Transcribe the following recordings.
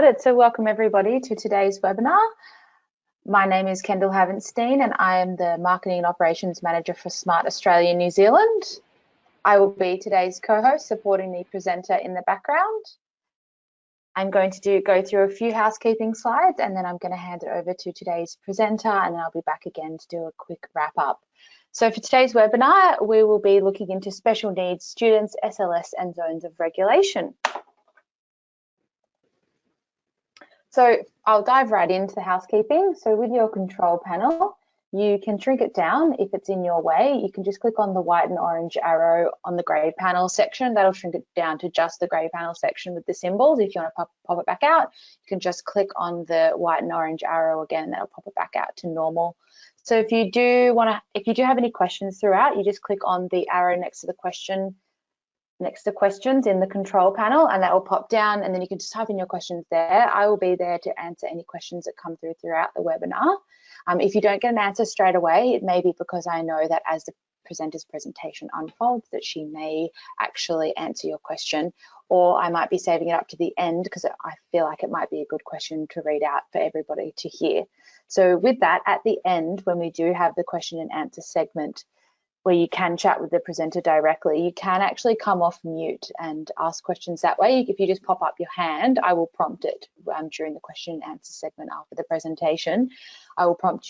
started. So welcome everybody to today's webinar. My name is Kendall Havenstein and I am the Marketing and Operations Manager for Smart Australia New Zealand. I will be today's co-host supporting the presenter in the background. I'm going to go through a few housekeeping slides and then I'm going to hand it over to today's presenter and then I'll be back again to do a quick wrap up. So for today's webinar, we will be looking into special needs students, SLS and zones of regulation. So I'll dive right into the housekeeping. So with your control panel, you can shrink it down if it's in your way. You can just click on the white and orange arrow on the grey panel section. That'll shrink it down to just the grey panel section with the symbols. If you want to pop it back out, you can just click on the white and orange arrow again, that'll pop it back out to normal. So if you do have any questions throughout, you just click on the arrow next to questions in the control panel and that will pop down and then you can just type in your questions there. I will be there to answer any questions that come through throughout the webinar. If you don't get an answer straight away, it may be because I know that as the presenter's presentation unfolds that she may actually answer your question, or I might be saving it up to the end because I feel like it might be a good question to read out for everybody to hear. So with that, at the end, when we do have the question and answer segment, where you can chat with the presenter directly, you can actually come off mute and ask questions that way. If you just pop up your hand, I will prompt it during the question and answer segment after the presentation. I will prompt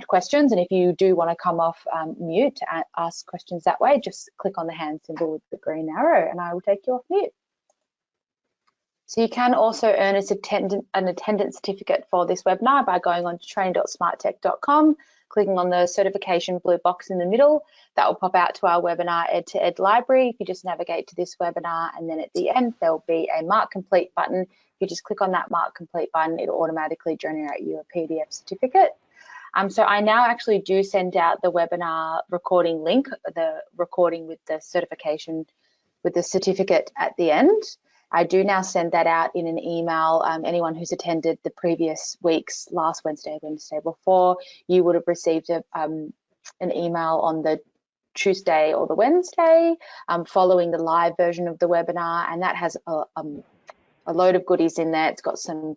questions, and if you do want to come off mute and ask questions that way, just click on the hand symbol with the green arrow and I will take you off mute. So you can also earn an attendance certificate for this webinar by going on to train.smarttech.com, clicking on the certification blue box in the middle. That will pop out to our webinar Ed2Ed library. If you just navigate to this webinar and then at the end there'll be a Mark Complete button. If you just click on that Mark Complete button, it'll automatically generate you a PDF certificate. So I now actually do send out the webinar recording link, the recording with the certification, with the certificate at the end. I do now send that out in an email. Anyone who's attended the previous week's last Wednesday before, you would have received an email on the Tuesday or the Wednesday following the live version of the webinar, and that has a load of goodies in there. It's got some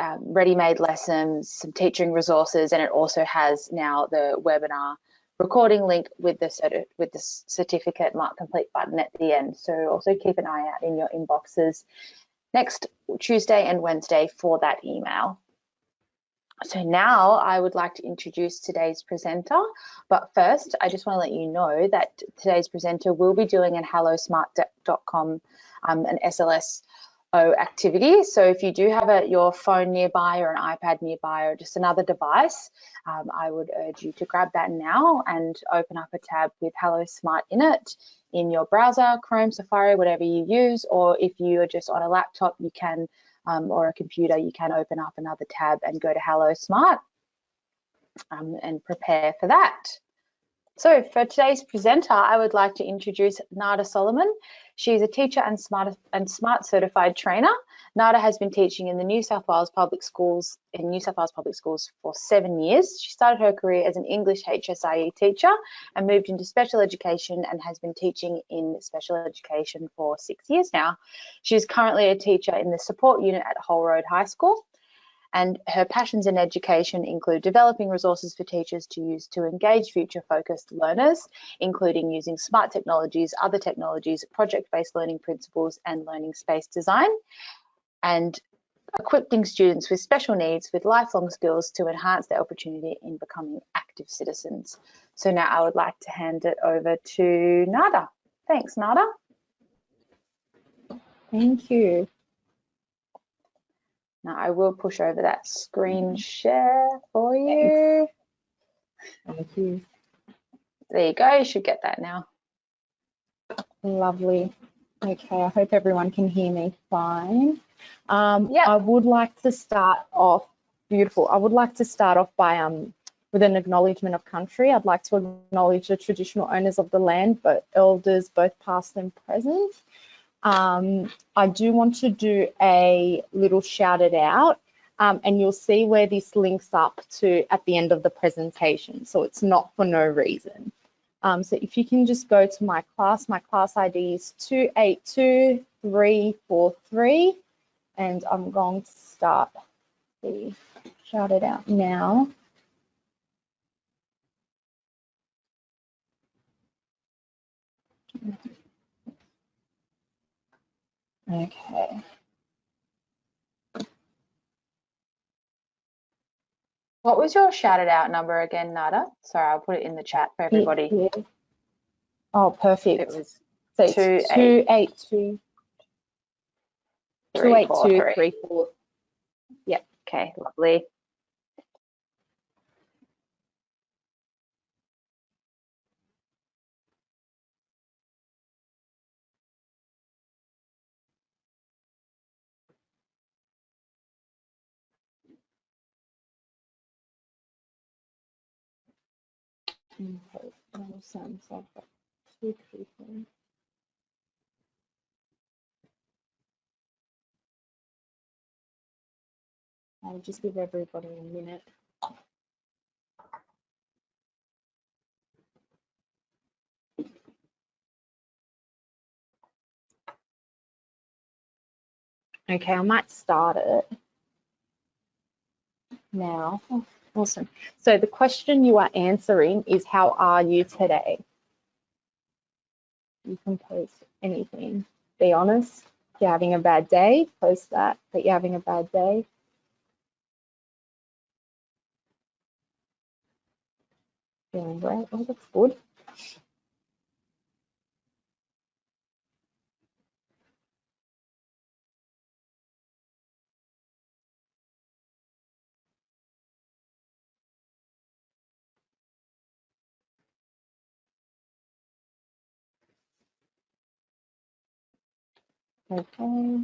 ready-made lessons, some teaching resources, and it also has now the webinar recording link with the certificate Mark Complete button at the end. So also keep an eye out in your inboxes next Tuesday and Wednesday for that email. So now I would like to introduce today's presenter, but first I just want to let you know that today's presenter will be doing an hellosmart.com an SLS activity. So if you do have your phone nearby or an iPad nearby or just another device, I would urge you to grab that now and open up a tab with Hello Smart in it in your browser, Chrome, Safari, whatever you use, or if you are just on a laptop, you can, or a computer, you can open up another tab and go to Hello Smart and prepare for that. So for today's presenter, I would like to introduce Nada Solomon. She's a teacher and smart certified trainer. Nada has been teaching in the New South Wales Public Schools for 7 years. She started her career as an English HSIE teacher and moved into special education and has been teaching in special education for 6 years now. She is currently a teacher in the support unit at Holroyd High School. And her passions in education include developing resources for teachers to use to engage future-focused learners, including using smart technologies, other technologies, project-based learning principles, and learning space design, and equipping students with special needs with lifelong skills to enhance their opportunity in becoming active citizens. So now I would like to hand it over to Nada. Thanks, Nada. Thank you. Now I will push over that screen share for you. Thank you. There you go, you should get that now. Lovely. Okay, I hope everyone can hear me fine. Yeah. I would like to start off, beautiful. I would like to start off by with an acknowledgement of country. I'd like to acknowledge the traditional owners of the land, but elders, both past and present. I do want to do a little shout it out, and you'll see where this links up to at the end of the presentation. So it's not for no reason. So if you can just go to my class ID is 282343, and I'm going to start the shout it out now. Okay. What was your shouted out number again, Nada? Sorry, I'll put it in the chat for everybody. Yeah. Oh, perfect. It was so it's 282 28234. Yep. Okay, lovely. Okay, awesome. So I've got 2 people. I'll just give everybody a minute. Okay, I might start it now. Oh, awesome. So the question you are answering is, how are you today? You can post anything. Be honest. If you're having a bad day, post that you're having a bad day. Feeling great. Oh, that's good. Okay.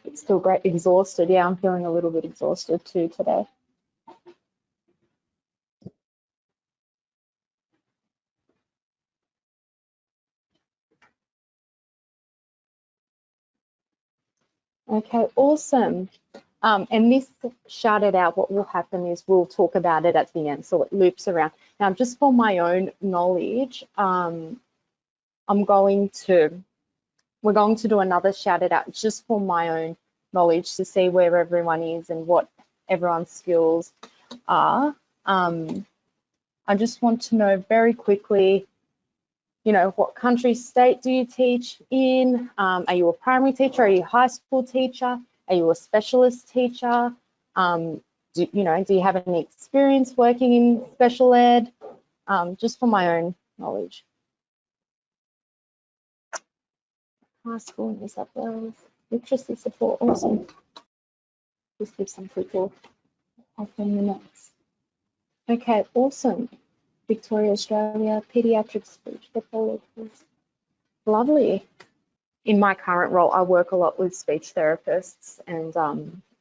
It's still great. Exhausted. Yeah, I'm feeling a little bit exhausted too today. Okay, awesome. And this shouted out, what will happen is we'll talk about it at the end, so it loops around. Now, just for my own knowledge, we're going to do another shouted out just for my own knowledge to see where everyone is and what everyone's skills are. I just want to know very quickly, you know, what country, state do you teach in? Are you a primary teacher? Are you a high school teacher? Are you a specialist teacher? Do you have any experience working in special ed? Just for my own knowledge. High school in New South Wales. Literacy support, awesome. Just give some people off in minutes. Okay, awesome. Victoria, Australia, pediatric speech pathologists. Lovely. In my current role, I work a lot with speech therapists, and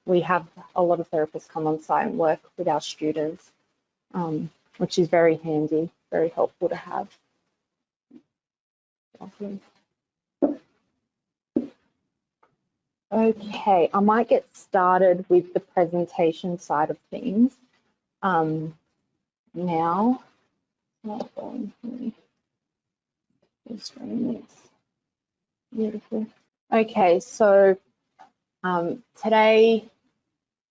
we have a lot of therapists come on site and work with our students, which is very handy, very helpful to have. Lovely. Okay, I might get started with the presentation side of things now. Beautiful. Okay, so today,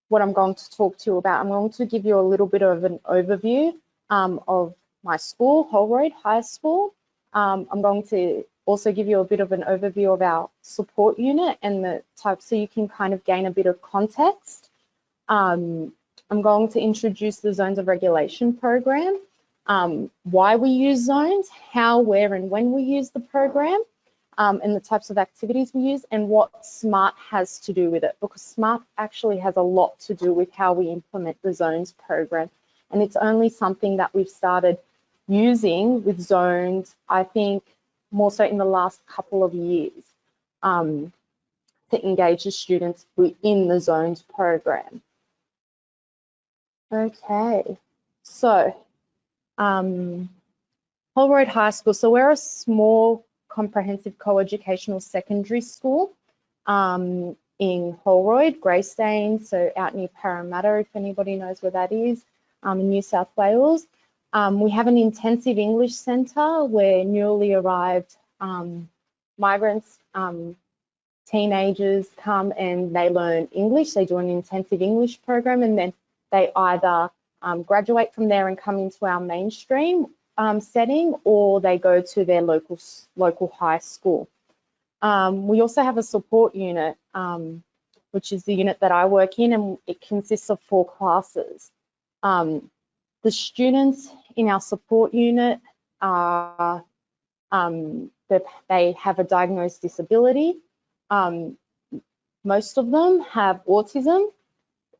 what I'm going to talk to you about, I'm going to give you a little bit of an overview of my school, Holroyd High School. I'm going to also give you a bit of an overview of our support unit and the types, so you can kind of gain a bit of context. I'm going to introduce the Zones of Regulation program, why we use zones, how, where, and when we use the program, and the types of activities we use, and what SMART has to do with it, because SMART actually has a lot to do with how we implement the zones program. And it's only something that we've started using with zones, I think, more so in the last couple of years, to engage the students within the zones program. Okay, so Holroyd High School. So we're a small comprehensive co-educational secondary school in Holroyd, Greystane, so out near Parramatta, if anybody knows where that is, in New South Wales. We have an intensive English centre where newly arrived migrants, teenagers come and they learn English. They do an intensive English program, and then they either graduate from there and come into our mainstream setting, or they go to their local high school. We also have a support unit, which is the unit that I work in, and it consists of 4 classes. The students in our support unit are they have a diagnosed disability. Most of them have autism.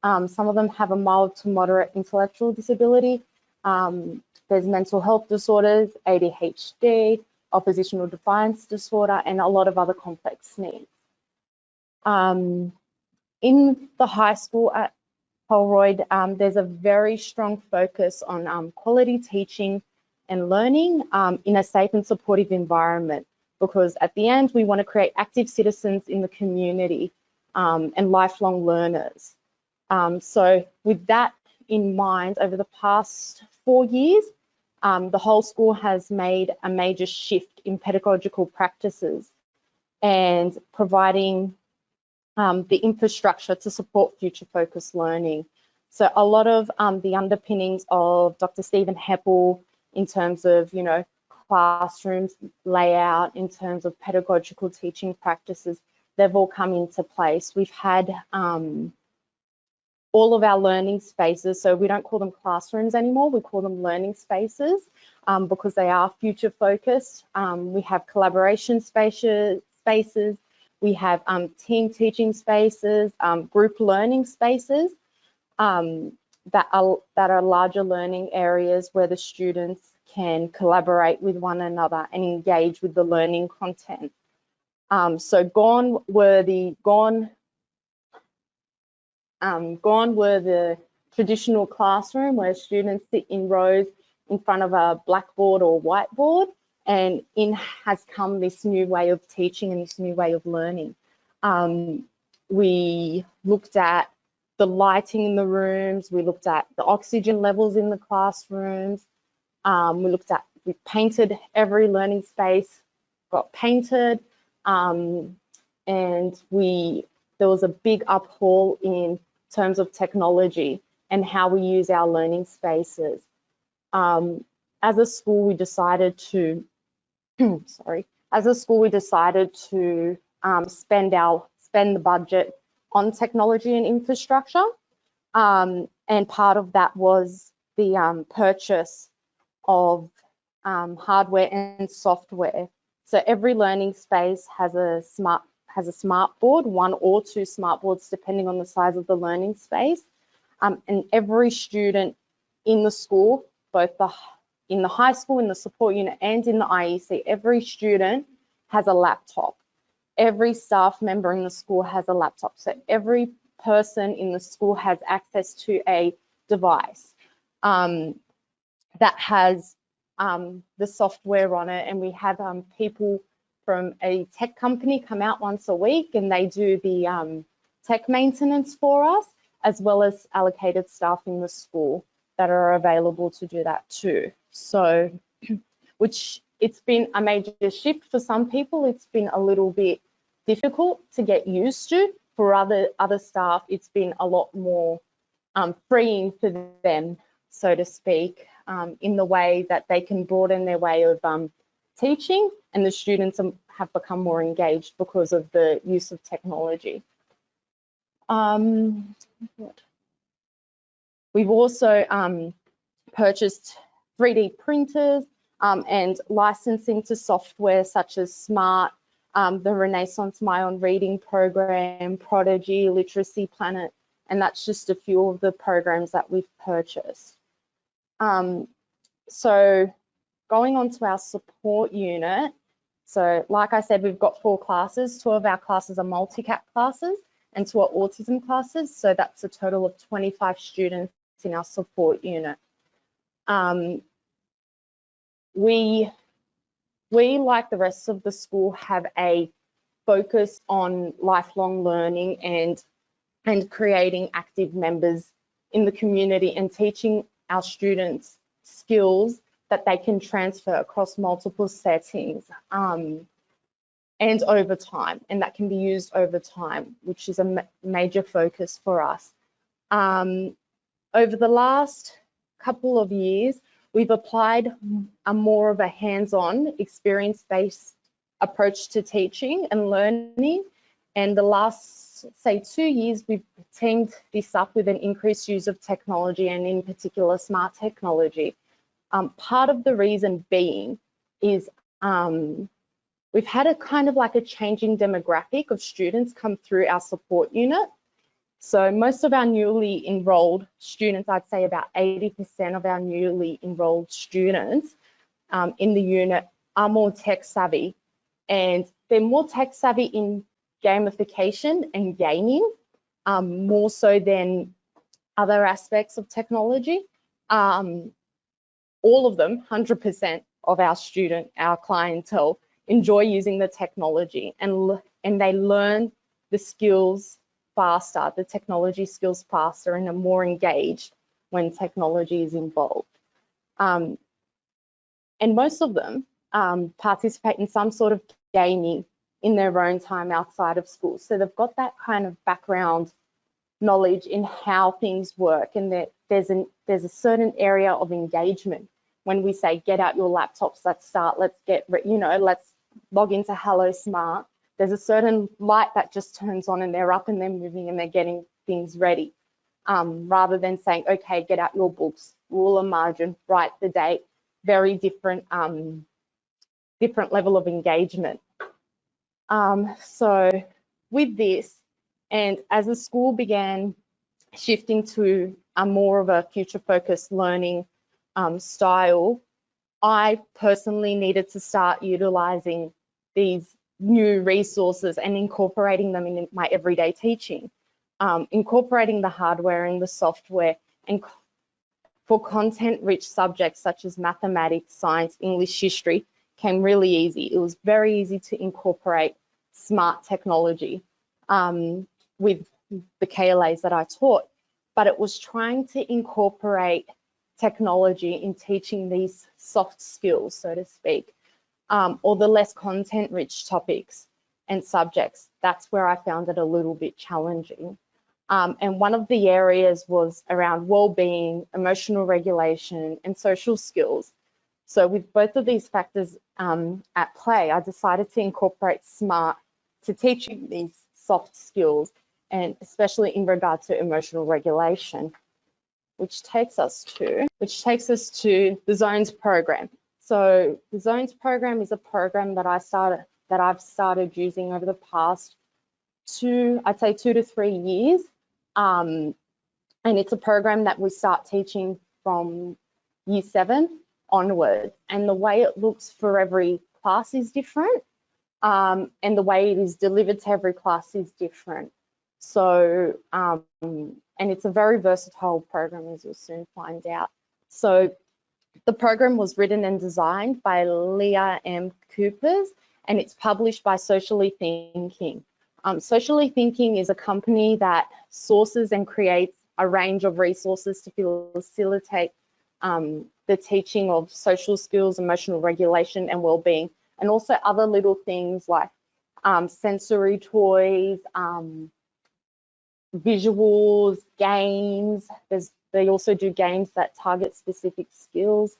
Some of them have a mild to moderate intellectual disability. There's mental health disorders, ADHD, oppositional defiance disorder, and a lot of other complex needs. In the high school at Holroyd, there's a very strong focus on quality teaching and learning in a safe and supportive environment, because at the end, we want to create active citizens in the community and lifelong learners. So with that in mind, over the past 4 years, the whole school has made a major shift in pedagogical practices and providing the infrastructure to support future-focused learning. So a lot of the underpinnings of Dr. Stephen Heppel in terms of, classrooms layout, in terms of pedagogical teaching practices, they've all come into place. We've had all of our learning spaces, so we don't call them classrooms anymore, we call them learning spaces because they are future-focused. We have collaboration spaces, we have team teaching spaces, group learning spaces that are larger learning areas where the students can collaborate with one another and engage with the learning content. So gone were the traditional classroom where students sit in rows in front of a blackboard or whiteboard, and in has come this new way of teaching and this new way of learning. We looked at the lighting in the rooms, we looked at the oxygen levels in the classrooms, we painted every learning space, got painted, and there was a big uphaul in terms of technology and how we use our learning spaces. As a school, we decided to, spend the budget on technology and infrastructure, and part of that was the purchase of hardware and software. So every learning space has a smart board, 1 or 2 smart boards depending on the size of the learning space, and every student in the school, both in the high school, in the support unit and in the IEC, every student has a laptop. Every staff member in the school has a laptop. So every person in the school has access to a device that has the software on it, and we have people from a tech company come out once a week and they do the tech maintenance for us, as well as allocated staff in the school that are available to do that too. So, which it's been a major shift for some people. It's been a little bit difficult to get used to. For other staff, it's been a lot more freeing for them, so to speak, in the way that they can broaden their way of teaching, and the students have become more engaged because of the use of technology. We've also purchased 3D printers and licensing to software such as Smart, the Renaissance My On Reading program, Prodigy, Literacy Planet, and that's just a few of the programs that we've purchased. So going on to our support unit, so like I said, we've got 4 classes. 2 of our classes are multi-cap classes and 2 are autism classes, so that's a total of 25 students in our support unit. We, like the rest of the school, have a focus on lifelong learning and creating active members in the community and teaching our students skills that they can transfer across multiple settings. and over time, and that can be used over time, which is a major focus for us. Over the last couple of years, we've applied a more of a hands-on, experience-based approach to teaching and learning. And the last, say, 2 years, we've teamed this up with an increased use of technology, and in particular, smart technology. Part of the reason being is we've had a kind of like a changing demographic of students come through our support unit. So most of our newly enrolled students, I'd say about 80% of our newly enrolled students in the unit are more tech savvy, and they're more tech savvy in gamification and gaming, more so than other aspects of technology. All of them, 100% of our clientele enjoy using the technology, and they learn the skills faster, the technology skills faster, and are more engaged when technology is involved. And most of them participate in some sort of gaming in their own time outside of school. So they've got that kind of background knowledge in how things work, and that there's a certain area of engagement. When we say, get out your laptops, let's start, let's log into Hello Smart, there's a certain light that just turns on and they're up and they're moving and they're getting things ready, rather than saying, okay, get out your books, rule a margin, write the date. Very different level of engagement. So with this, and as the school began shifting to a more of a future-focused learning style, I personally needed to start utilizing these new resources and incorporating them in my everyday teaching, incorporating the hardware and the software, and for content-rich subjects such as mathematics, science, English, history came really easy. It was very easy to incorporate smart technology with the KLAs that I taught, but it was trying to incorporate technology in teaching these soft skills, so to speak, or the less content-rich topics and subjects. That's where I found it a little bit challenging. And one of the areas was around well-being, emotional regulation, and social skills. So with both of these factors at play, I decided to incorporate SMART to teaching these soft skills, and especially in regard to emotional regulation, which takes us to the Zones program. So the Zones program is a program that I've started using over the past 2 to 3 years. And it's a program that we start teaching from year 7 onward. And the way it looks for every class is different. And the way it is delivered to every class is different. So, and it's a very versatile program, as you'll soon find out. So the program was written and designed by Leah M. Coopers, and it's published by Socially Thinking. Socially Thinking is a company that sources and creates a range of resources to facilitate the teaching of social skills, emotional regulation, and well-being, and also other little things like sensory toys, visuals, games. They also do games that target specific skills.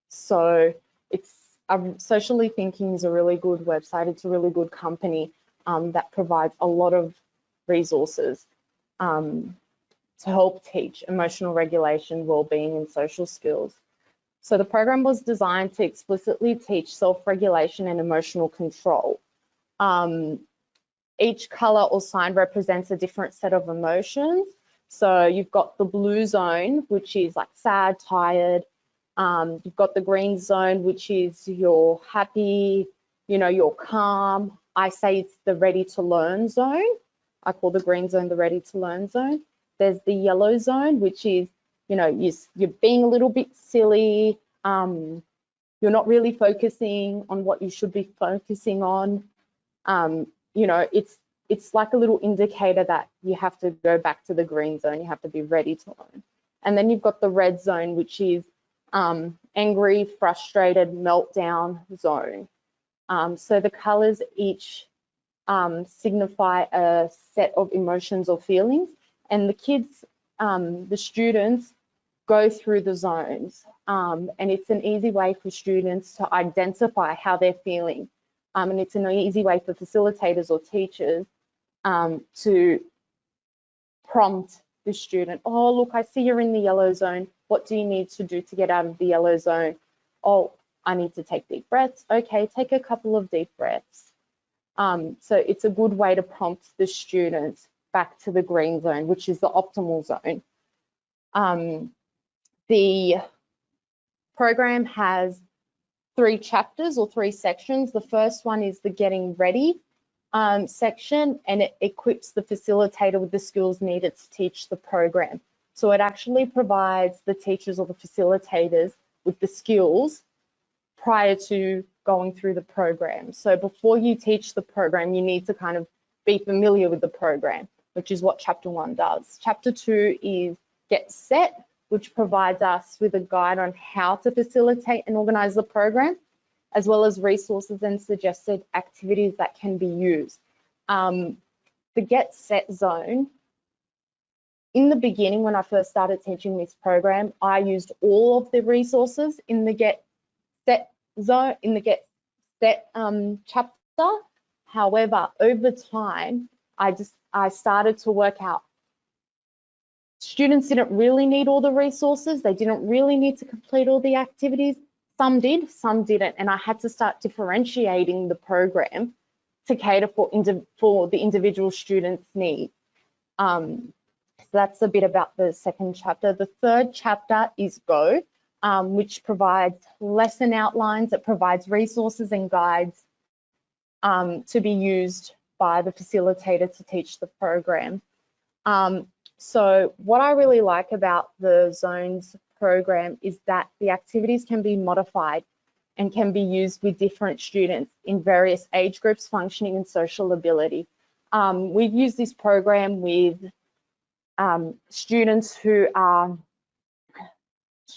So Socially Thinking is a really good website. It's a really good company that provides a lot of resources to help teach emotional regulation, well-being, and social skills. So the program was designed to explicitly teach self-regulation and emotional control. Each color or sign represents a different set of emotions. So you've got the blue zone, which is like sad, tired. You've got the green zone, which is your happy, you're calm. I say it's the ready to learn zone. I call the green zone the ready to learn zone. There's the yellow zone, which is, you're being a little bit silly. You're not really focusing on what you should be focusing on. It's like a little indicator that you have to go back to the green zone. You have to be ready to learn. And then you've got the red zone, which is angry, frustrated, meltdown zone. So the colors each signify a set of emotions or feelings, and the kids, the students, go through the zones, and it's an easy way for students to identify how they're feeling, and it's an easy way for facilitators or teachers to prompt the student. Oh, look, I see you're in the yellow zone. What do you need to do to get out of the yellow zone? Oh, I need to take deep breaths. Okay, take a couple of deep breaths. So it's a good way to prompt the students back to the green zone, which is the optimal zone. The program has 3 chapters or 3 sections. The first one is the getting ready section, and it equips the facilitator with the skills needed to teach the program. So it actually provides the teachers or the facilitators with the skills prior to going through the program. So before you teach the program, you need to kind of be familiar with the program, which is what chapter 1 does. Chapter 2 is get set, which provides us with a guide on how to facilitate and organize the program, as well as resources and suggested activities that can be used. The get set zone, in the beginning, when I first started teaching this program, I used all of the resources in the get set zone, in the get set chapter. However, over time, I started to work out students didn't really need all the resources. They didn't really need to complete all the activities. Some did, some didn't, and I had to start differentiating the program to cater for the individual student's needs. So that's a bit about the second chapter. The third chapter is Go, which provides lesson outlines. It provides resources and guides to be used by the facilitator to teach the program. So what I really like about the Zones program is that the activities can be modified and can be used with different students in various age groups, functioning and social ability. We've used this program with students who are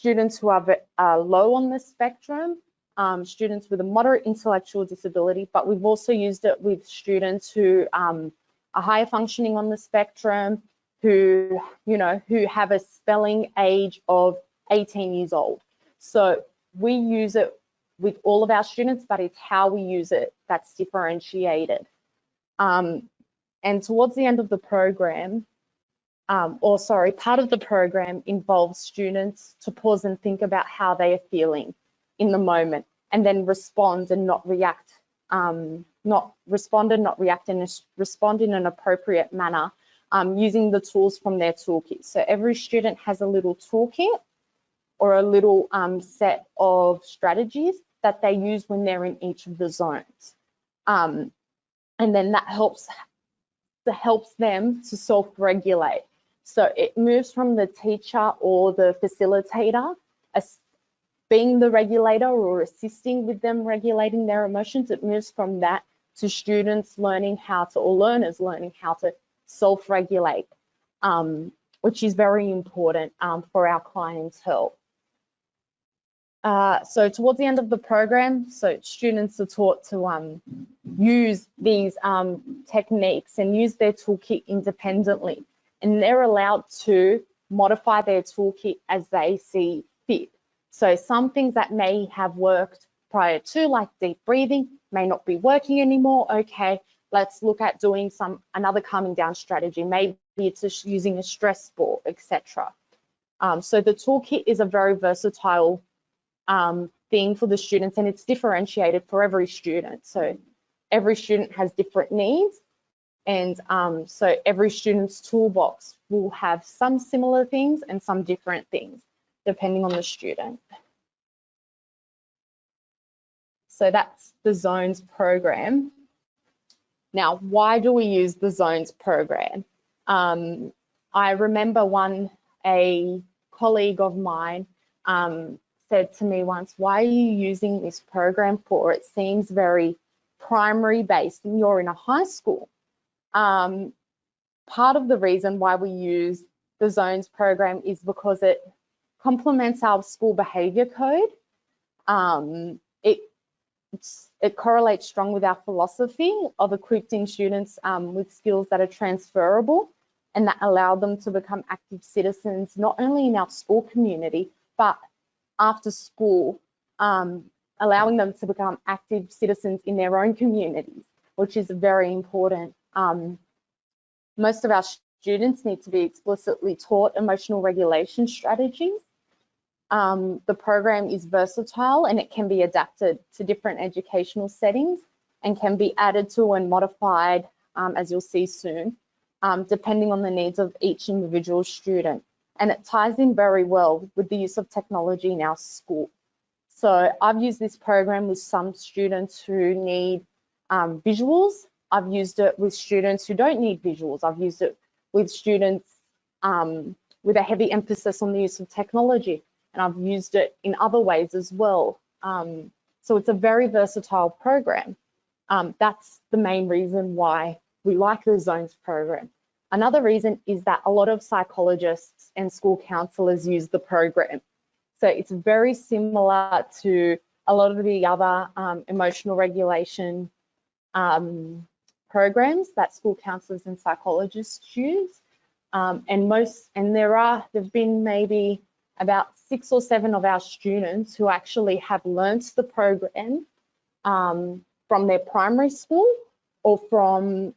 low on the spectrum, students with a moderate intellectual disability, but we've also used it with students who are higher functioning on the spectrum, who have a spelling age of 18 years old. So we use it with all of our students, but it's how we use it that's differentiated. And towards the end of the program, part of the program involves students to pause and think about how they are feeling in the moment, and then respond and not react, respond in an appropriate manner, using the tools from their toolkit. So every student has a little toolkit or a little set of strategies that they use when they're in each of the zones. And then that helps them to self-regulate. So it moves from the teacher or the facilitator as being the regulator or assisting with them regulating their emotions. It moves from that to students learning how to, or learners learning how to self-regulate, which is very important for our clientele. So towards the end of the program, so students are taught to use these techniques and use their toolkit independently, and they're allowed to modify their toolkit as they see fit. So some things that may have worked prior to, like deep breathing, may not be working anymore. Okay, let's look at doing another calming down strategy. Maybe it's just using a stress ball, etc. So the toolkit is a very versatile thing for the students, and it's differentiated for every student. So every student has different needs, and so every student's toolbox will have some similar things and some different things depending on the student. So that's the Zones program. Now, why do we use the Zones program? I remember a colleague of mine said to me once, why are you using this program for? It seems very primary based and you're in a high school. Part of the reason why we use the Zones program is because it complements our school behaviour code. It it correlates strong with our philosophy of equipping students with skills that are transferable and that allow them to become active citizens, not only in our school community, but after school, allowing them to become active citizens in their own communities, which is very important. Most of our students need to be explicitly taught emotional regulation strategies. The program is versatile and it can be adapted to different educational settings and can be added to and modified, as you'll see soon, depending on the needs of each individual student. And it ties in very well with the use of technology in our school. So I've used this program with some students who need visuals. I've used it with students who don't need visuals. I've used it with students with a heavy emphasis on the use of technology. And I've used it in other ways as well. So it's a very versatile program. That's the main reason why we like the Zones program. Another reason is that a lot of psychologists and school counsellors use the program. So it's very similar to a lot of the other emotional regulation programs that school counsellors and psychologists use. There've been maybe about 6 or 7 of our students who actually have learnt the program from their primary school or from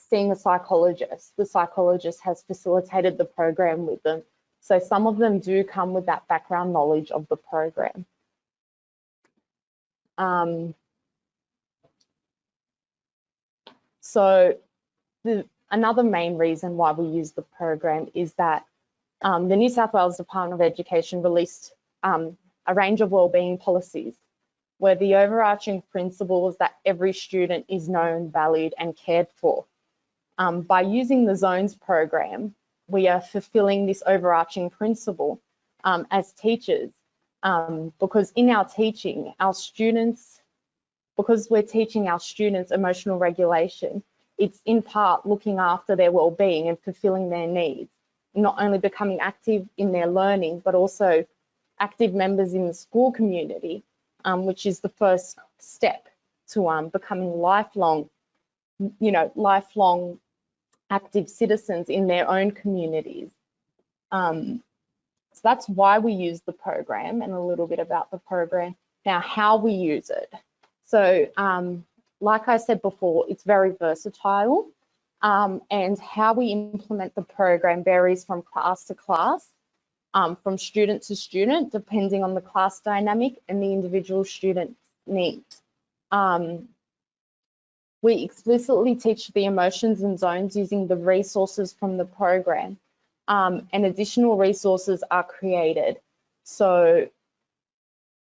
seeing a psychologist. The psychologist has facilitated the program with them. So some of them do come with that background knowledge of the program. Another main reason why we use the program is that the New South Wales Department of Education released a range of wellbeing policies where the overarching principle is that every student is known, valued and cared for. By using the Zones program, we are fulfilling this overarching principle as teachers, because in our teaching, because we're teaching our students emotional regulation, it's in part looking after their well-being and fulfilling their needs, not only becoming active in their learning, but also active members in the school community, which is the first step to becoming lifelong active citizens in their own communities. So that's why we use the program and a little bit about the program. Now, how we use it. So like I said before, it's very versatile, and how we implement the program varies from class to class, from student to student, depending on the class dynamic and the individual student's needs. We explicitly teach the emotions and zones using the resources from the program, and additional resources are created. So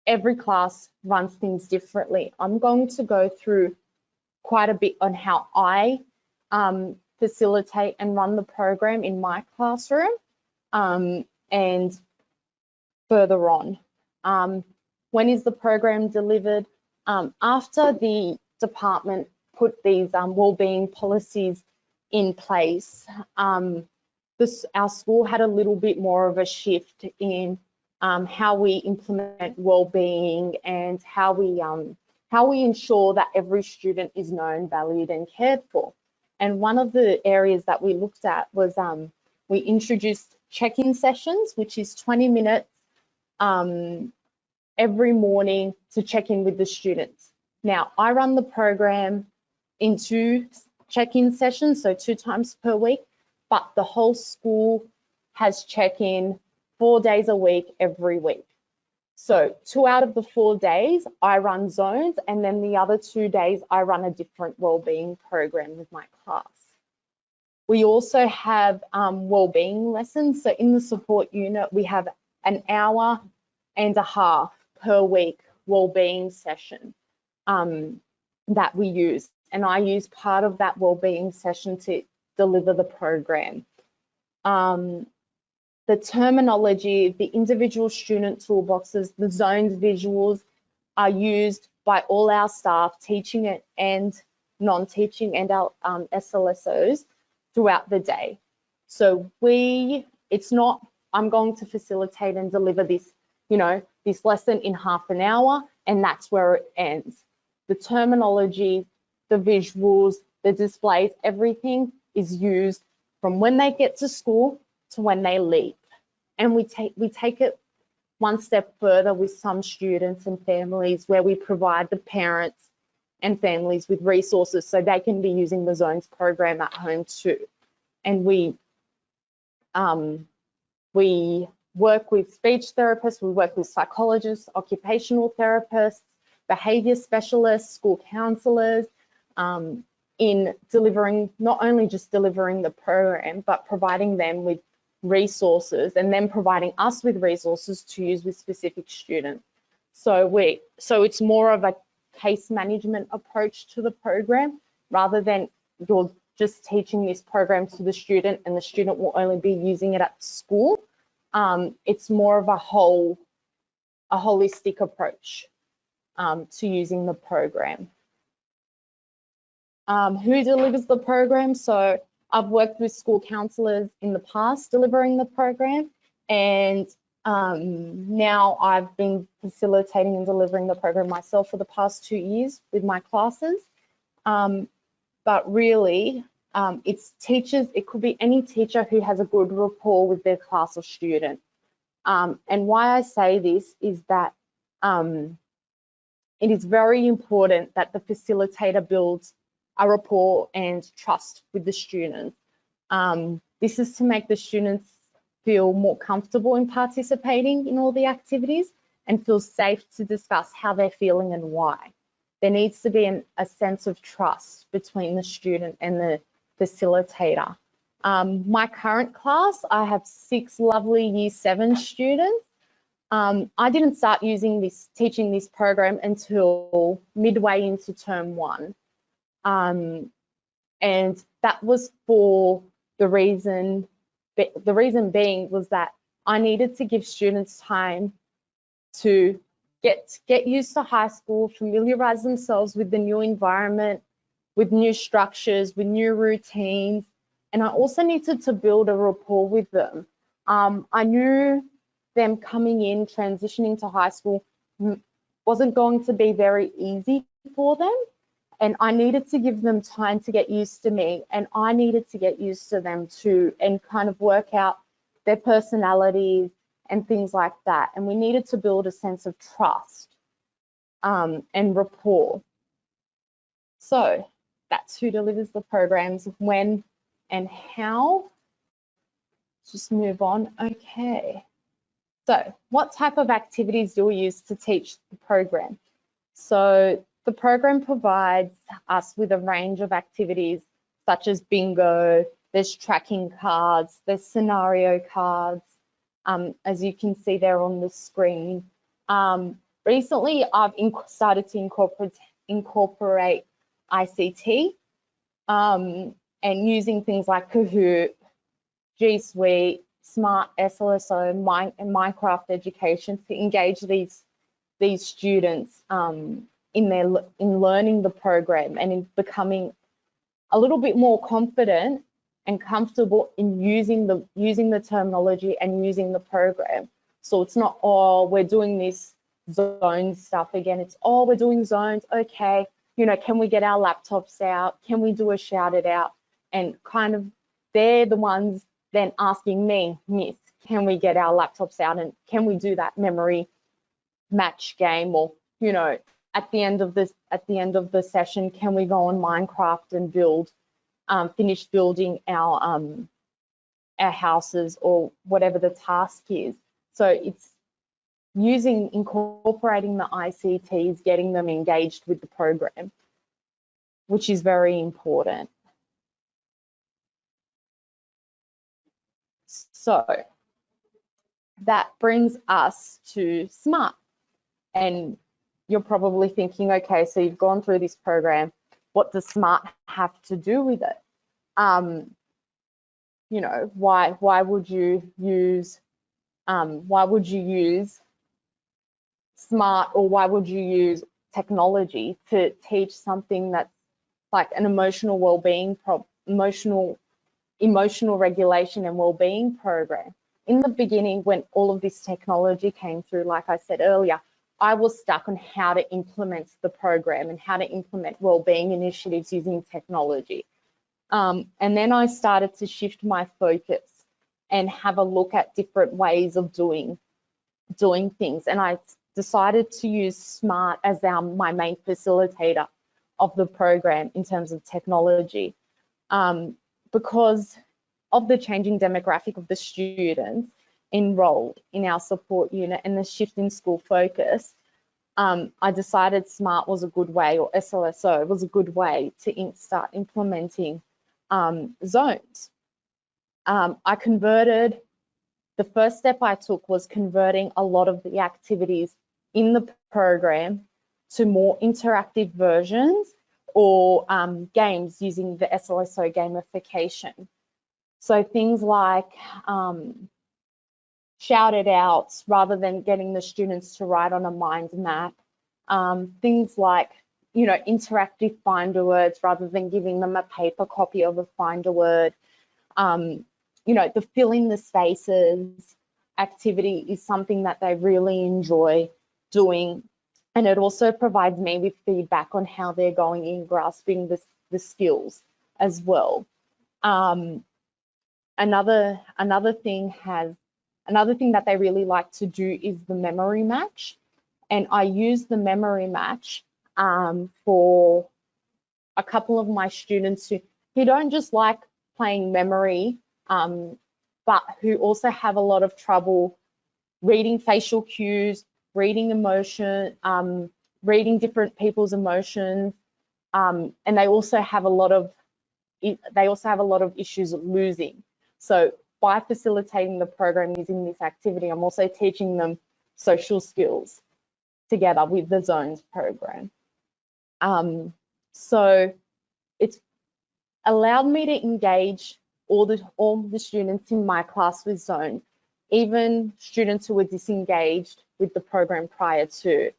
every class runs things differently. I'm going to go through quite a bit on how I facilitate and run the program in my classroom, and further on. When is the program delivered? After the department put these wellbeing policies in place, our school had a little bit more of a shift in how we implement wellbeing and how we ensure that every student is known, valued and cared for. And one of the areas that we looked at was we introduced check-in sessions, which is 20 minutes every morning to check in with the students. Now, I run the program in 2 check-in sessions, so 2 times per week, but the whole school has check-in 4 days a week, every week. So 2 out of the 4 days, I run Zones, and then the other 2 days, I run a different wellbeing program with my class. We also have wellbeing lessons. So in the support unit, we have an hour and a half per week wellbeing session that we use. And I use part of that wellbeing session to deliver the program. The terminology, the individual student toolboxes, the Zones visuals are used by all our staff, teaching it and non-teaching, and our SLSOs throughout the day. So it's not, I'm going to facilitate and deliver this, this lesson in half an hour. and that's where it ends. The terminology, the visuals, the displays, everything is used from when they get to school to when they leave. And we take it one step further with some students and families, where we provide the parents and families with resources so they can be using the Zones program at home too. And we work with speech therapists, we work with psychologists, occupational therapists, behaviour specialists, school counsellors, in delivering, not only just delivering the program, but providing them with resources and then providing us with resources to use with specific students. So it's more of a case management approach to the program, rather than you're just teaching this program to the student and the student will only be using it at school. It's more of a holistic approach to using the program. Who delivers the program? So I've worked with school counsellors in the past delivering the program, and now I've been facilitating and delivering the program myself for the past 2 years with my classes. But really, it's teachers, it could be any teacher who has a good rapport with their class or student. And why I say this is that it is very important that the facilitator builds a rapport and trust with the students. This is to make the students feel more comfortable in participating in all the activities and feel safe to discuss how they're feeling and why. There needs to be a sense of trust between the student and the facilitator. My current class, I have 6 lovely Year 7 students. I didn't start teaching this program until midway into term 1. And that was for the reason being was that I needed to give students time to get used to high school, familiarize themselves with the new environment, with new structures, with new routines. And I also needed to build a rapport with them. I knew them coming in, transitioning to high school wasn't going to be very easy for them. And I needed to give them time to get used to me, and I needed to get used to them too, and kind of work out their personalities and things like that. And we needed to build a sense of trust and rapport. So that's who delivers the programs, when and how. Just move on. Okay. So what type of activities do we use to teach the program? So the program provides us with a range of activities such as bingo, there's tracking cards, there's scenario cards, as you can see there on the screen. Recently, I've started to incorporate ICT and using things like Kahoot, G Suite, Smart SLSO, and Minecraft education to engage these students in learning the program and in becoming a little bit more confident and comfortable in using the terminology and using the program. So it's not, oh, we're doing this zone stuff again. It's, oh, we're doing zones. Okay, you know, can we get our laptops out? Can we do a shout it out? And kind of they're the ones then asking me, Miss, can we get our laptops out and can we do that memory match game? Or, you know, at the end of the session, can we go on Minecraft and finish building our houses, or whatever the task is. So it's incorporating the ICTs, getting them engaged with the program, which is very important. So that brings us to SMART. And you're probably thinking, okay, so you've gone through this program, what does SMART have to do with it? You know, why would you use SMART, or why would you use technology to teach something that's like an emotional well-being emotional regulation and well-being program? In the beginning, when all of this technology came through, like I said earlier, I was stuck on how to implement the program and how to implement wellbeing initiatives using technology. And then I started to shift my focus and have a look at different ways of doing things. And I decided to use SMART as my main facilitator of the program in terms of technology, because of the changing demographic of the students enrolled in our support unit and the shift in school focus. I decided SMART was a good way, or SLSO was a good way to start implementing zones. I converted, the first step I took was converting a lot of the activities in the program to more interactive versions or games using the SLSO gamification. So things like shouted outs rather than getting the students to write on a mind map. Things like, you know, interactive finder words rather than giving them a paper copy of a finder word. You know, the fill in the spaces activity is something that they really enjoy doing. And it also provides me with feedback on how they're going in grasping the skills as well. Another thing that they really like to do is the memory match. And I use the memory match for a couple of my students who don't just like playing memory, but who also have a lot of trouble reading facial cues, reading emotion, reading different people's emotions, and they also have a lot of issues losing. So by facilitating the program using this activity, I'm also teaching them social skills together with the Zones program. So it's allowed me to engage all the students in my class with Zones, even students who were disengaged with the program prior to.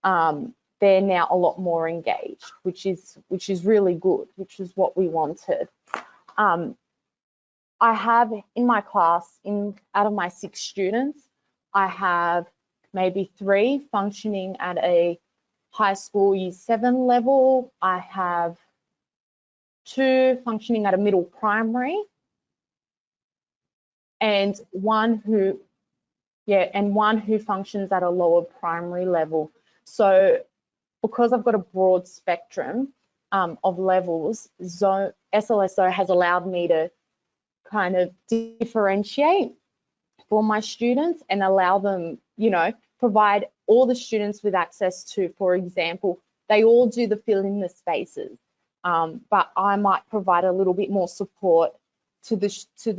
They're now a lot more engaged, which is really good, which is what we wanted. I have in my class, out of my 6 students, I have maybe 3 functioning at a high school year 7 level. I have 2 functioning at a middle primary, and one who functions at a lower primary level. So because I've got a broad spectrum of levels, SLSO has allowed me to kind of differentiate for my students and allow them, you know, provide all the students with access to, for example, they all do the fill in the spaces, but I might provide a little bit more support to the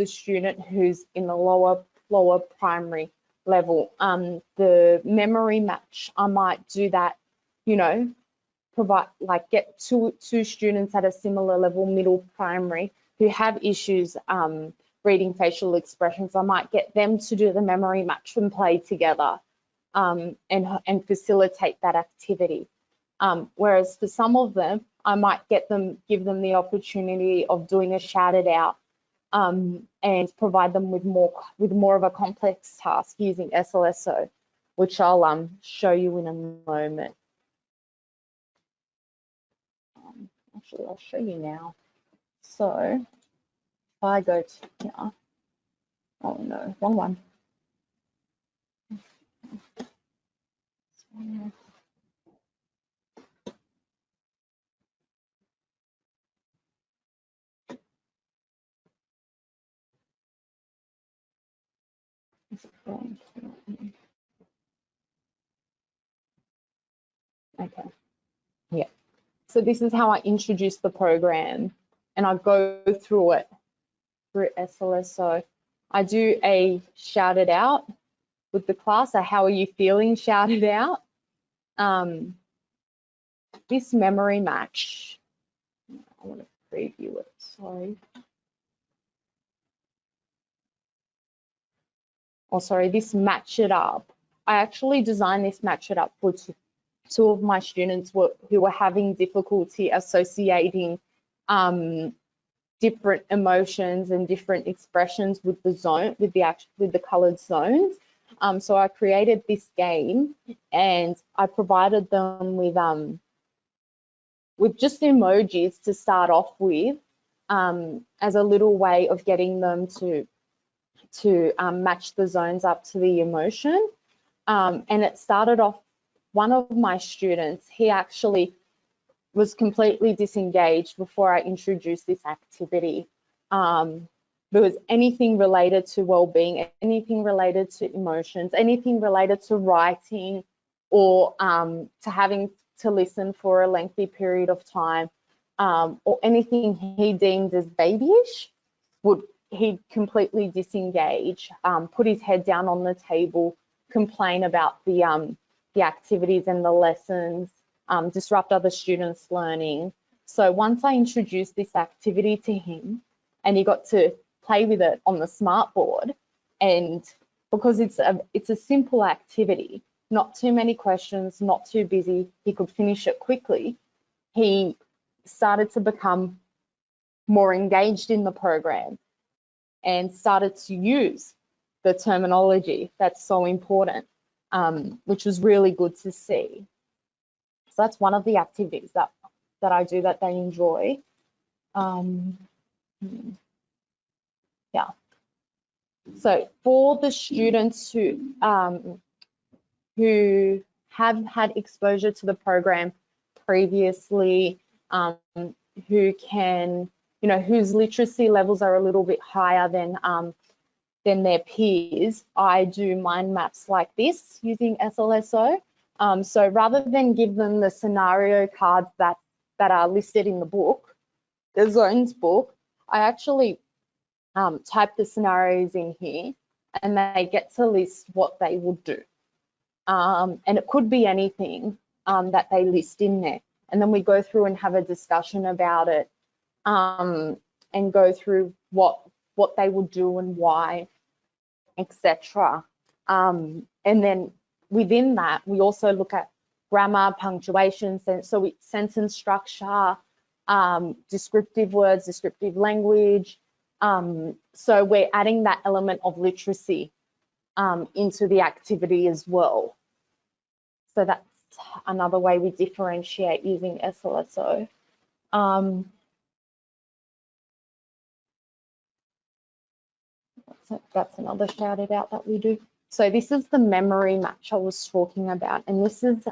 student who's in the lower primary level. The memory match, I might do that, you know, get two students at a similar level, middle primary, who have issues reading facial expressions. I might get them to do the memory match and play together and facilitate that activity. Whereas for some of them, I might give them the opportunity of doing a shouted out and provide them with more of a complex task using SLSO, which I'll show you in a moment. Actually, I'll show you now. So if I go to here, oh no, wrong one. Okay, yeah. So this is how I introduce the program, and I go through it through SLSO. I do a shouted out with the class. So how are you feeling? Shouted out. This memory match, I want to preview it, sorry. Oh, sorry, this match it up. I actually designed this match it up for two of my students who were having difficulty associating different emotions and different expressions with the zone, with the colored zones. So I created this game and I provided them with just emojis to start off with, as a little way of getting them to match the zones up to the emotion. And it started off, one of my students, he actually was completely disengaged before I introduced this activity. Because anything related to well-being, anything related to emotions, anything related to writing, or to having to listen for a lengthy period of time, or anything he deemed as babyish, he'd completely disengage, put his head down on the table, complain about the activities and the lessons, disrupt other students' learning. So once I introduced this activity to him, and he got to play with it on the smartboard, and because it's a simple activity, not too many questions, not too busy, he could finish it quickly, he started to become more engaged in the program and started to use the terminology that's so important, which was really good to see. So that's one of the activities that I do that they enjoy. Yeah. So for the students who have had exposure to the program previously, who can, whose literacy levels are a little bit higher than their peers, I do mind maps like this using SLSO. So rather than give them the scenario cards that are listed in the book, the zones book, I actually type the scenarios in here, and they get to list what they would do. And it could be anything that they list in there. And then we go through and have a discussion about it, and go through what they would do and why, etc. And then within that, we also look at grammar, punctuation, sentence structure, descriptive words, descriptive language. So we're adding that element of literacy into the activity as well. So that's another way we differentiate using SLSO. So that's another shout it out that we do. So this is the memory match I was talking about, and this is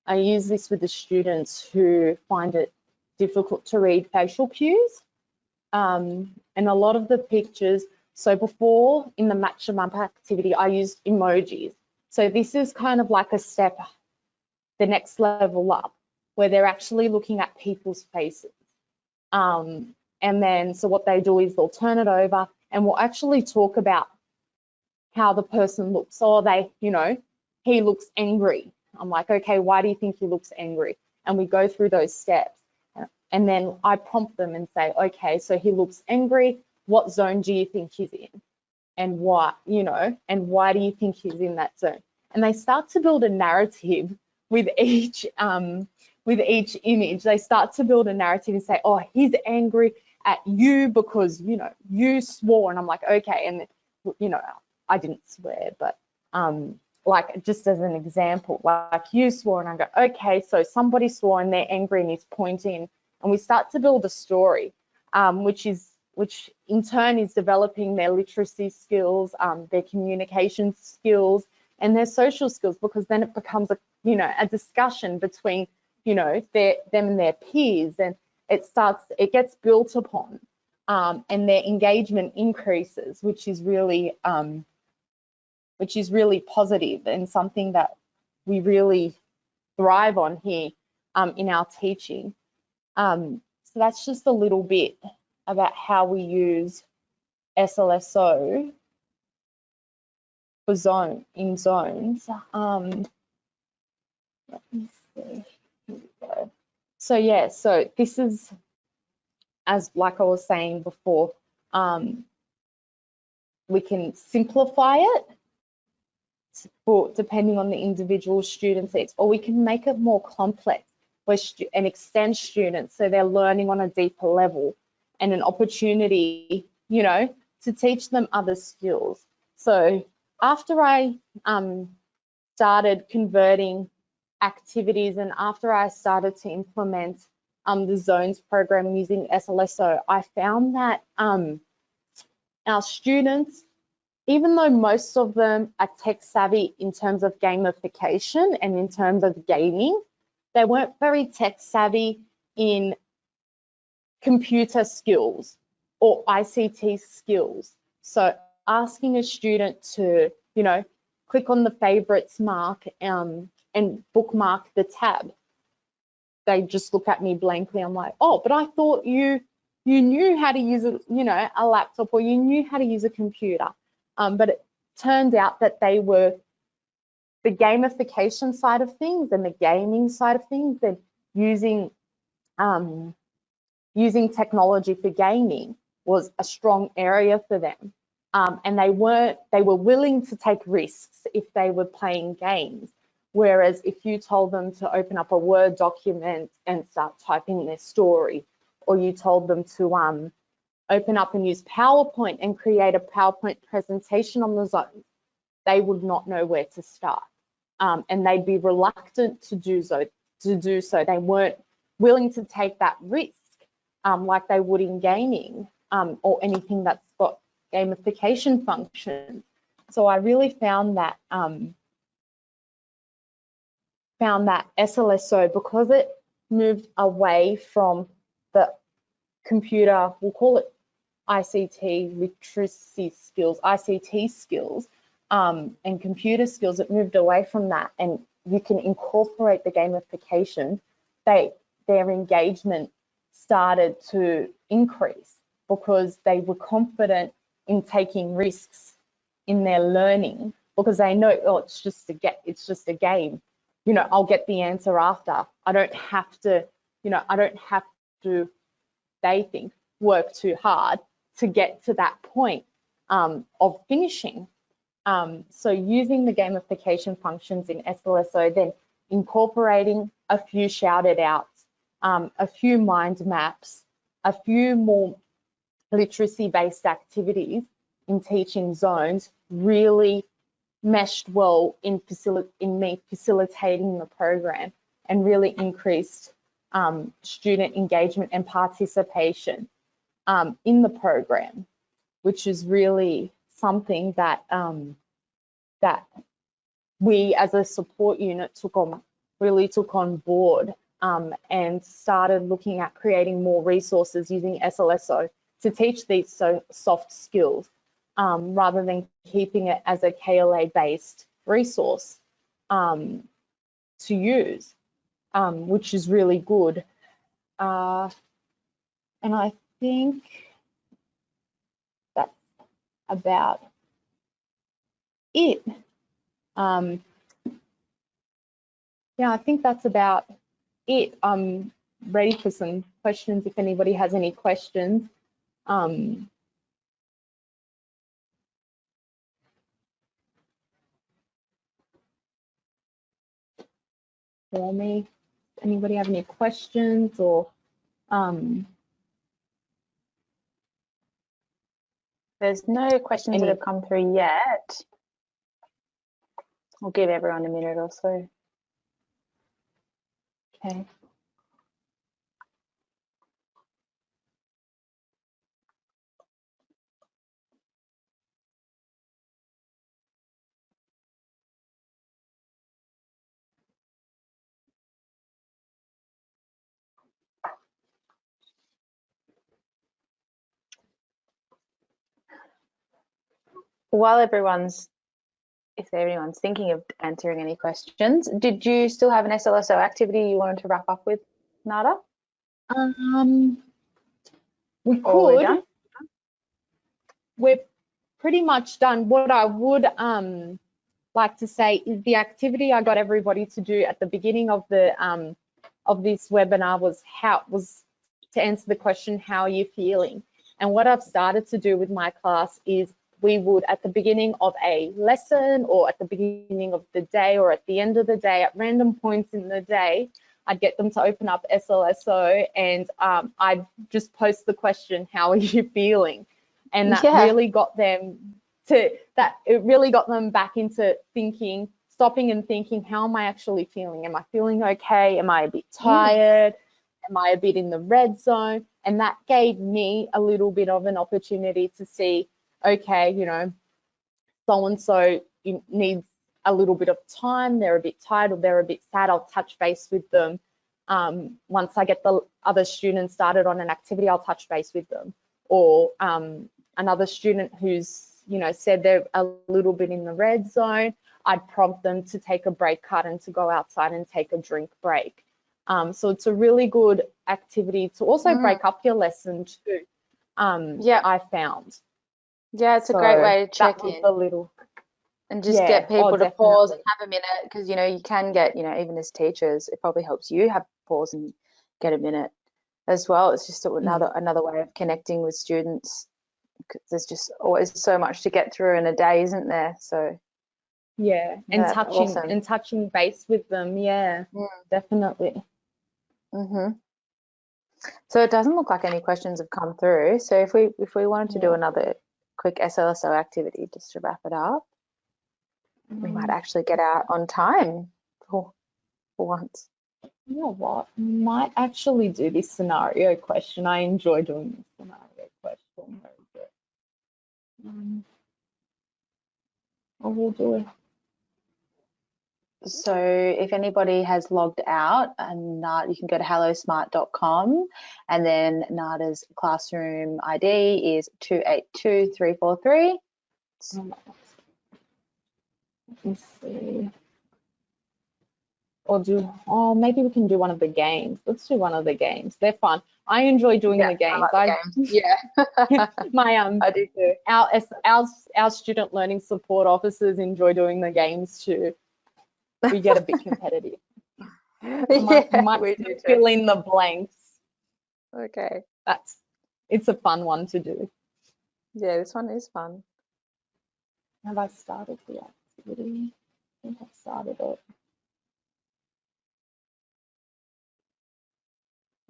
I use this with the students who find it difficult to read facial cues, and a lot of the pictures. So before, in the match them up activity, I used emojis. So this is kind of like a step, the next level up, where they're actually looking at people's faces. And then, so what they do is they'll turn it over, and we'll actually talk about how the person looks. Or he looks angry. I'm like, okay, why do you think he looks angry? And we go through those steps. And then I prompt them and say, okay, so he looks angry. What zone do you think he's in? And why, and why do you think he's in that zone? And they start to build a narrative with each image. They start to build a narrative and say, oh, he's angry at you because, you swore. And I'm like, okay. And, I didn't swear, but like just as an example, like you swore, and I go, okay, so somebody swore and they're angry and he's pointing. And we start to build a story, which in turn is developing their literacy skills, their communication skills, and their social skills, because then it becomes a discussion between, them and their peers, and it gets built upon, and their engagement increases, which is really positive, and something that we really thrive on here in our teaching. So that's just a little bit about how we use SLSO for zones. Let me see. Here we go. So yeah, so this is, as like I was saying before, we can simplify it depending on the individual student's needs, or we can make it more complex and extend students so they're learning on a deeper level, and an opportunity, to teach them other skills. So after I started converting activities and after I started to implement the zones program using SLSO, I found that our students, even though most of them are tech savvy in terms of gamification and in terms of gaming, they weren't very tech savvy in computer skills or ICT skills. So asking a student to, you know, click on the favorites mark and bookmark the tab, they just look at me blankly. I'm like, oh, but I thought you knew how to use a, you know, a laptop, or you knew how to use a computer. But it turned out that they were the gamification side of things and the gaming side of things, and using technology for gaming was a strong area for them. And they were willing to take risks if they were playing games. Whereas if you told them to open up a Word document and start typing their story, or you told them to open up and use PowerPoint and create a PowerPoint presentation on the zones, they would not know where to start. And they'd be reluctant to do so. They weren't willing to take that risk like they would in gaming or anything that's got gamification functions. So I really found that SLSO, because it moved away from the computer, we'll call it ICT literacy skills, ICT skills, and computer skills, it moved away from that, and you can incorporate the gamification. Their engagement started to increase because they were confident in taking risks in their learning, because they know, oh, it's just a game. You know, I'll get the answer after. I don't have to, you know, they think, work too hard to get to that point of finishing. So using the gamification functions in SLSO, then incorporating a few shouted outs, a few mind maps, a few more literacy-based activities in teaching zones really meshed well in me facilitating the program, and really increased student engagement and participation in the program, which is really something that that we as a support unit really took on board, and started looking at creating more resources using SLSO to teach these soft skills, rather than keeping it as a KLA-based resource to use, which is really good. And I think that's about it. Yeah, I think that's about it. I'm ready for some questions if anybody has any questions. For me, anybody have any questions, or there's no questions that have come through yet. We'll give everyone a minute or so. Okay. While if anyone's thinking of answering any questions, did you still have an SLSO activity you wanted to wrap up with, Nada? We could. We're pretty much done. What I would like to say is the activity I got everybody to do at the beginning of the of this webinar was to answer the question, how are you feeling? And what I've started to do with my class is we would, at the beginning of a lesson, or at the beginning of the day, or at the end of the day, at random points in the day, I'd get them to open up SLSO, and I'd just post the question, how are you feeling? And that really got them that it really got them back into thinking, stopping and thinking, how am I actually feeling? Am I feeling okay? Am I a bit tired? Am I a bit in the red zone? And that gave me a little bit of an opportunity to see, okay, you know, so-and-so needs a little bit of time, they're a bit tired or they're a bit sad, I'll touch base with them. Once I get the other students started on an activity, I'll touch base with them. Or another student who's, you know, said they're a little bit in the red zone, I'd prompt them to take a break card and to go outside and take a drink break. So it's a really good activity to also break up your lesson too, I found. Yeah, it's a great way to check in. And just get people to pause and have a minute, because, you know, you can get, you know, even as teachers, it probably helps you have pause and get a minute as well. It's just another way of connecting with students, because there's just always so much to get through in a day, isn't there? So and touching base with them, definitely. So it doesn't look like any questions have come through. So if we wanted to do another quick SLSO activity just to wrap it up, we might actually get out on time for once. You know what? We might actually do this scenario question. I enjoy doing this scenario question. I will do it. So if anybody has logged out, you can go to hellosmart.com, and then Nada's classroom ID is 282343. Let me see. Or maybe we can do one of the games. Let's do one of the games. They're fun. I enjoy doing the games. I do too. Our student learning support officers enjoy doing the games too. We get a bit competitive. We fill in the blanks. Okay. It's a fun one to do. Yeah, this one is fun. Have I started the activity? I think I've started it.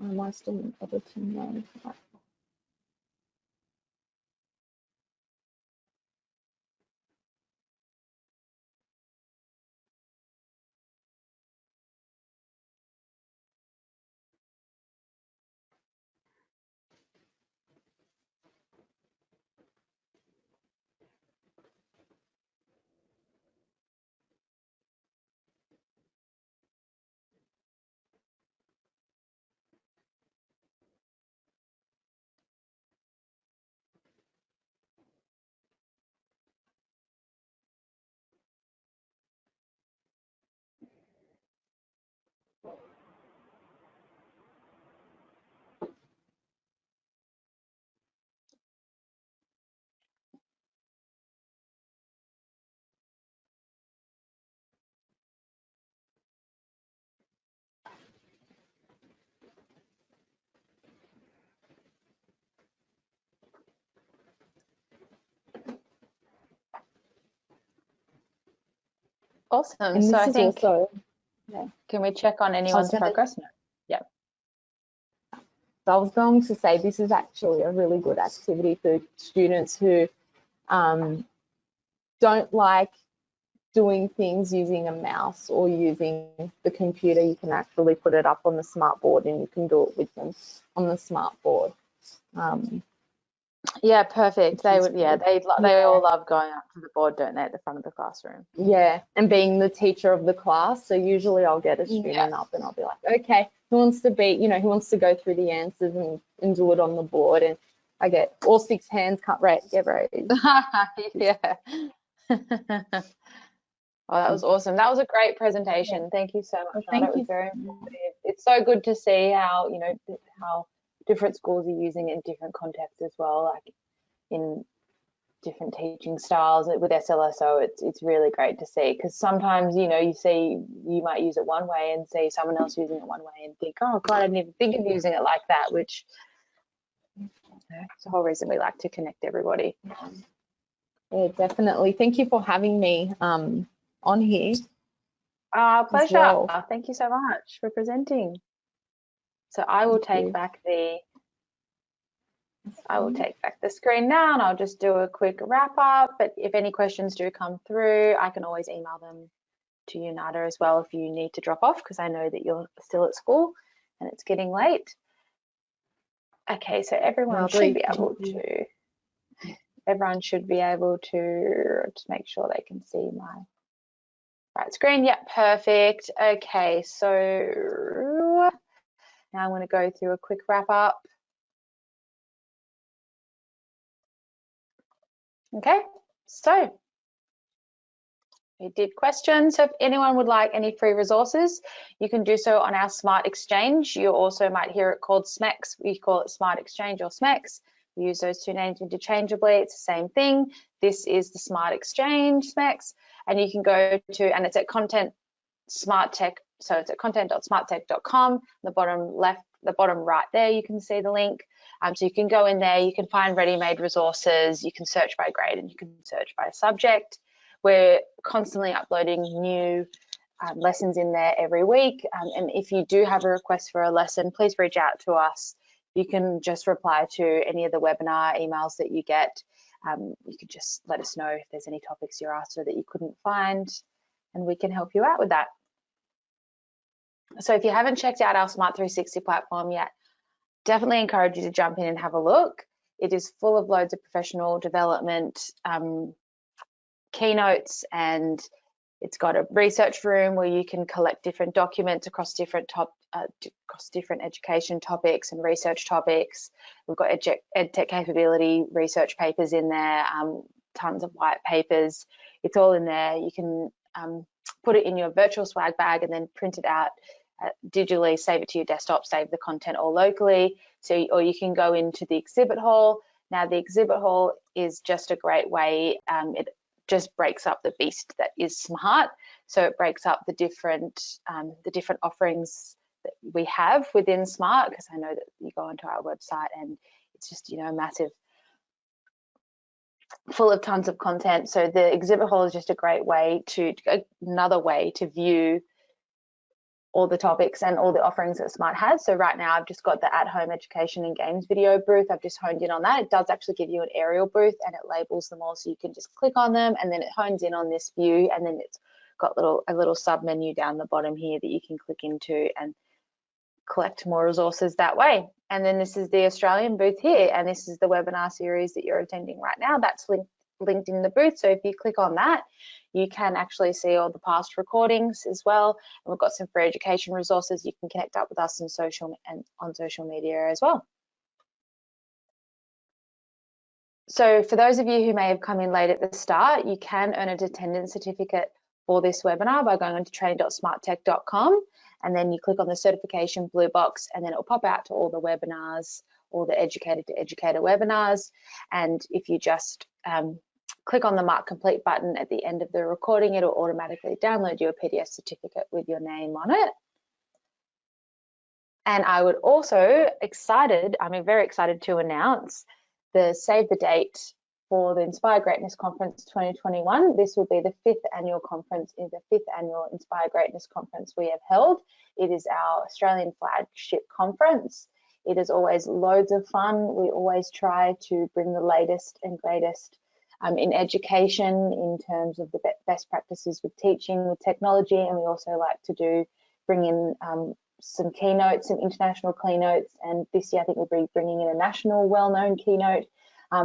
Am I still in editing mode? Awesome. And so this I is think, also, can we check on anyone's progress? No. Yeah. So I was going to say this is actually a really good activity for students who don't like doing things using a mouse or using the computer. You can actually put it up on the smart board and you can do it with them on the smart board. Yeah, perfect. They all love going up to the board, don't they, at the front of the classroom? Yeah, and being the teacher of the class. So usually I'll get a student up and I'll be like, okay, who wants to go through the answers and do it on the board? And I get all 6 hands, get ready. Yeah. Oh, that was awesome. That was a great presentation. Thank you so much. Well, it was very informative. It's so good to see how, you know, how different schools are using it in different contexts as well, like in different teaching styles with SLSO. It's really great to see, because sometimes, you know, you might use it one way and see someone else using it one way and think, oh God, I didn't even think of using it like that, which it's the whole reason we like to connect everybody. Yeah, definitely. Thank you for having me on here. Pleasure. Well. Thank you so much for presenting. So I will take back the I will take back the screen now and I'll just do a quick wrap up. But if any questions do come through, I can always email them to you, Nada, as well if you need to drop off, because I know that you're still at school and it's getting late. Okay, so everyone should be able to just make sure they can see my right screen. Yeah, perfect. Okay, so now I'm going to go through a quick wrap up. Okay, so we did questions. So if anyone would like any free resources, you can do so on our Smart Exchange. You also might hear it called SMEX. We call it Smart Exchange or SMEX. We use those two names interchangeably. It's the same thing. This is the Smart Exchange SMEX, and you can go to, and it's at Content Smart Tech. So it's at content.smarttech.com. The bottom left, the bottom right there, you can see the link. So you can go in there, you can find ready-made resources, you can search by grade, and you can search by subject. We're constantly uploading new lessons in there every week. And if you do have a request for a lesson, please reach out to us. You can just reply to any of the webinar emails that you get. You could just let us know if there's any topics you're after that you couldn't find, and we can help you out with that. So if you haven't checked out our Smart 360 platform yet, definitely encourage you to jump in and have a look. It is full of loads of professional development keynotes, and it's got a research room where you can collect different documents across different education topics and research topics. We've got EdTech capability research papers in there, tons of white papers. It's all in there. You can put it in your virtual swag bag and then print it out digitally, save it to your desktop, save the content all locally. So, or you can go into the exhibit hall. Now, the exhibit hall is just a great way. It just breaks up the beast that is Smart. So it breaks up the different offerings that we have within Smart, because I know that you go onto our website and it's just, you know, massive, full of tons of content. So the exhibit hall is just a great way another way to view all the topics and all the offerings that Smart has. So right now I've just got the at-home education and games video booth. I've just honed in on that. It does actually give you an aerial booth and it labels them all, so you can just click on them and then it hones in on this view, and then it's got a little sub menu down the bottom here that you can click into and collect more resources that way. And then this is the Australian booth here, and this is the webinar series that you're attending right now. That's linked in the booth. So if you click on that, you can actually see all the past recordings as well. And we've got some free education resources. You can connect up with us on social media as well. So for those of you who may have come in late at the start, you can earn an attendance certificate for this webinar by going on to training.smarttech.com, and then you click on the certification blue box, and then it'll pop out to all the webinars, all the educator to educator webinars. And if you just click on the Mark Complete button at the end of the recording, it'll automatically download you a PDF certificate with your name on it. And I would also I'm very excited to announce the save the date for the Inspire Greatness Conference 2021. This will be the 5th annual conference, the 5th annual Inspire Greatness Conference we have held. It is our Australian flagship conference. It is always loads of fun. We always try to bring the latest and greatest in education in terms of the best practices with teaching, with technology, and we also like to bring in some keynotes, some international keynotes, and this year I think we'll be bringing in a national well-known keynote, a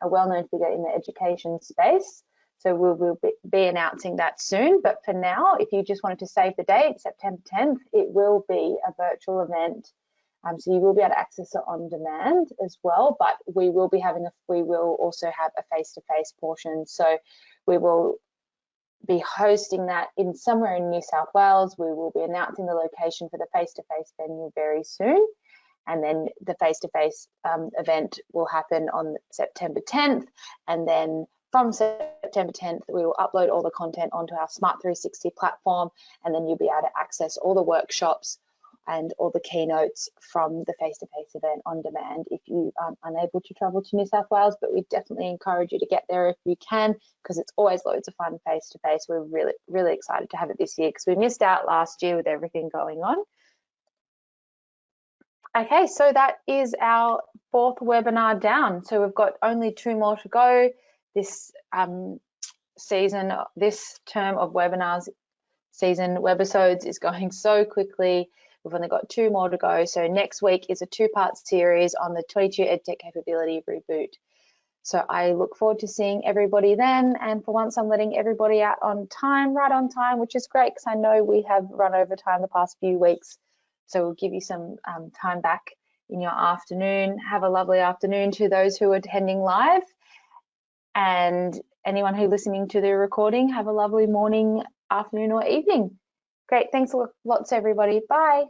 well-known figure in the education space. So we'll be announcing that soon. But for now, if you just wanted to save the date, September 10th, it will be a virtual event. So you will be able to access it on demand as well, but we will also have a face-to-face portion. So we will be hosting that somewhere in New South Wales. We will be announcing the location for the face-to-face venue very soon. And then the face-to-face event will happen on September 10th. And then from September 10th, we will upload all the content onto our Smart 360 platform, and then you'll be able to access all the workshops and all the keynotes from the face-to-face event on demand if you are unable to travel to New South Wales. But we definitely encourage you to get there if you can, because it's always loads of fun face-to-face. We're really, really excited to have it this year because we missed out last year with everything going on. Okay, so that is our 4th webinar down. So we've got only 2 more to go. This season, this term of webinars, season webisodes is going so quickly. We've only got 2 more to go. So next week is a 2-part series on the 22 EdTech Capability Reboot. So I look forward to seeing everybody then. And for once, I'm letting everybody out on time, right on time, which is great because I know we have run over time the past few weeks. So we'll give you some time back in your afternoon. Have a lovely afternoon to those who are attending live. And anyone who's listening to the recording, have a lovely morning, afternoon, or evening. Great. Thanks lots, everybody. Bye.